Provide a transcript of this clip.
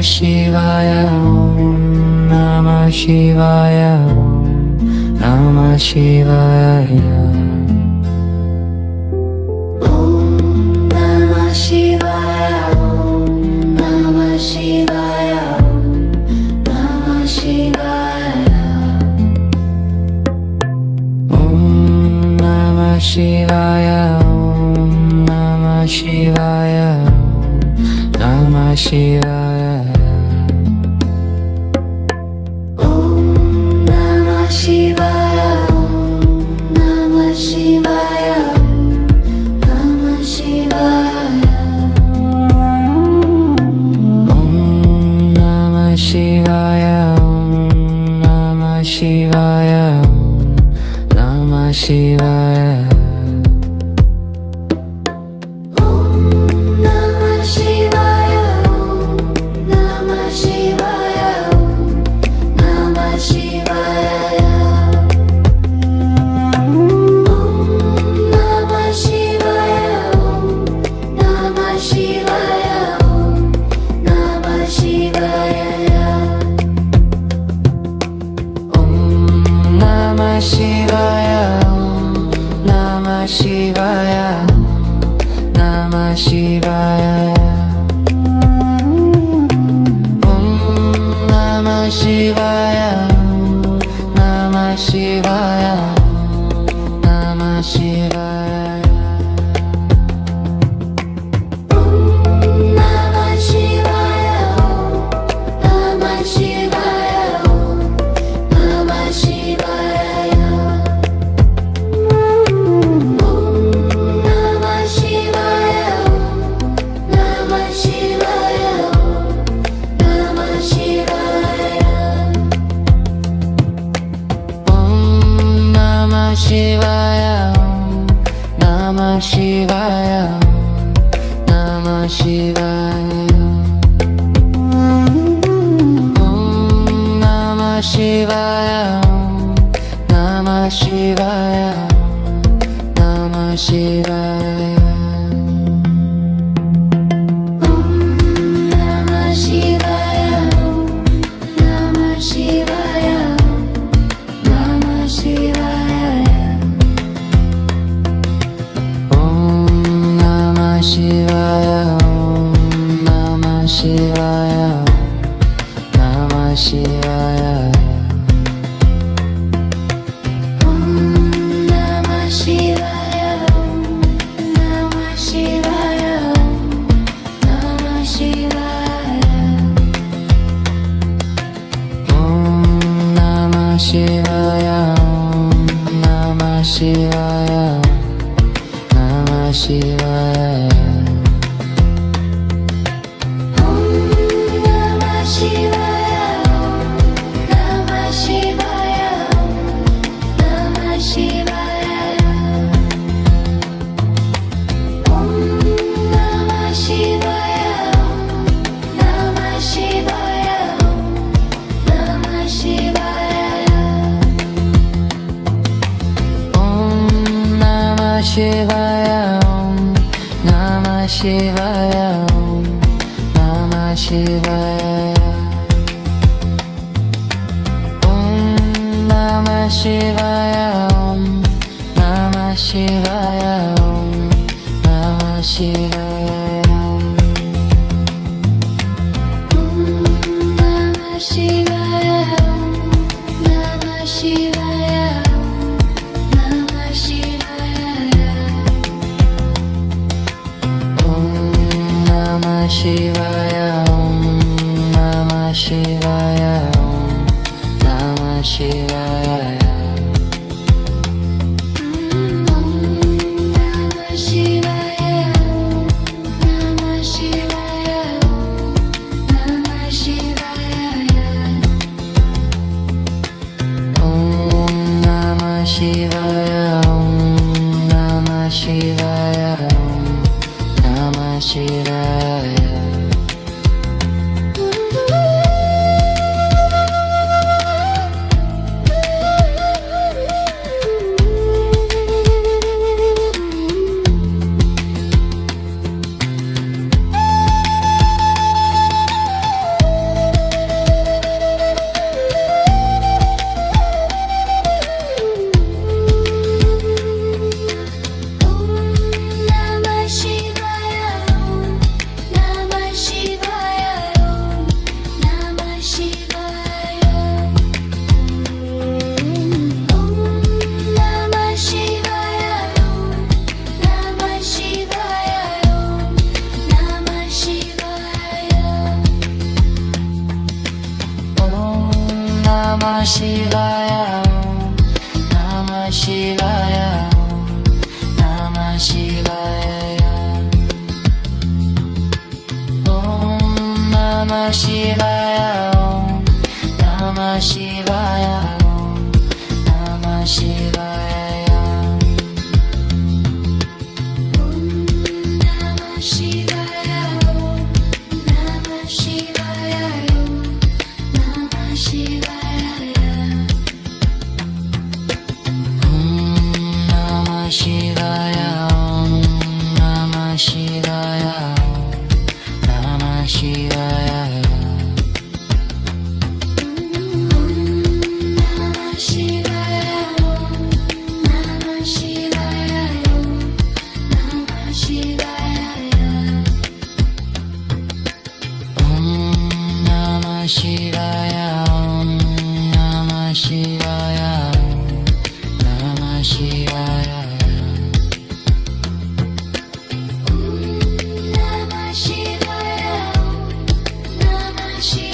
ಶಿವಾಯ ಓಂ ನಮಃ ಶಿವಾಯ ಓಂ ನಮಃ ಶಿವಾಯ ಶಿವಾಯ ಓಂ ನಮಃ ಶಿವಾಯ ನಮಃ ಶಿವಾಯ ಓಂ ನಮಃ ಶಿವಾಯ ಓಂ ನಮಃ ಶಿವಾಯ ನಮಃ ಶಿವಾಯ ಓಂ ನಮಃ ಶಿವಾಯ ಓಂ ನಮಃ ಶಿವಾಯ ನಮಃ ಶಿವಾಯ ಶಿವಾಯ ನಮಃ ಶಿವಾಯ ನಮಃ ಶಿವಾಯ ಓಂ ನಮಃ ಶಿವಾಯ ನಮಃ ಶಿವಾಯ ನಮಃ ಶಿವಾಯ ಶಿವಾಯ ನಮಃ ಶಿವಾಯ ನಮಃ ಶಿವಾಯ ಓಂ ನಮಃ ಶಿವಾಯ ನಮಃ ಶಿವಾಯ ನಮಃ ಶಿವಾಯ ಶಿವಾಯ ನಮಃ ಶಿವಾಯ ನಮಃ ಶಿವಾಯ ಓಂ ನಮಃ ಶಿವಾಯ ನಮಃ ಶಿವಾಯ ನಮಃ ಶಿವಾಯ ಓಂ ನಮಃ ಶಿವಾಯ ನಮಃ ಶಿವಾಯ ನಮಃ ಶಿವಾಯ ಶಿವಾಯ ಓಂ ನಮಃ ಶಿವಾಯ ಓಂ ನಮಃ ಶಿವಾಯ ಓಂ ನಮಃ ಶಿವಾಯ ಓಂ ನಮಃ ಶಿವಾಯ ಓಂ ನಮಃ ಶಿವಾಯ ನಮಃ ಶಿವಾಯ ನಮಃ ಶಿವಾಯ ನಮಃ ಶಿವಾಯ ನಮಃ ಶಿವಾಯ ಓಂ ನಮಃ ಶಿವಾಯ ಓಂ ನಮಃ ಶಿವಾಯ ಶಿವಾಯ ಓಂ ನಮಃ ಶಿವಾಯ ಓಂ ನಮಃ ಶಿವಾಯ Shivaya, Om Namah Shivaya, Om Namah Shivaya, Om Namah Shivaya, Om Namah Shivaya, Om Namah Shivaya, Om Namah Shivaya, Om Namah Shivaya, Om Namah Shivaya. Om Namah Shivaya, Om Namah Shivaya, Om Namah Shivaya, Om Namah Shivaya, Om Namah Shivaya, Om Namah Shivaya. Om Namah Shivaya, Om Namah Shivaya, Om Namah Shivaya, Om Namah Shivaya, Om Namah Shivaya.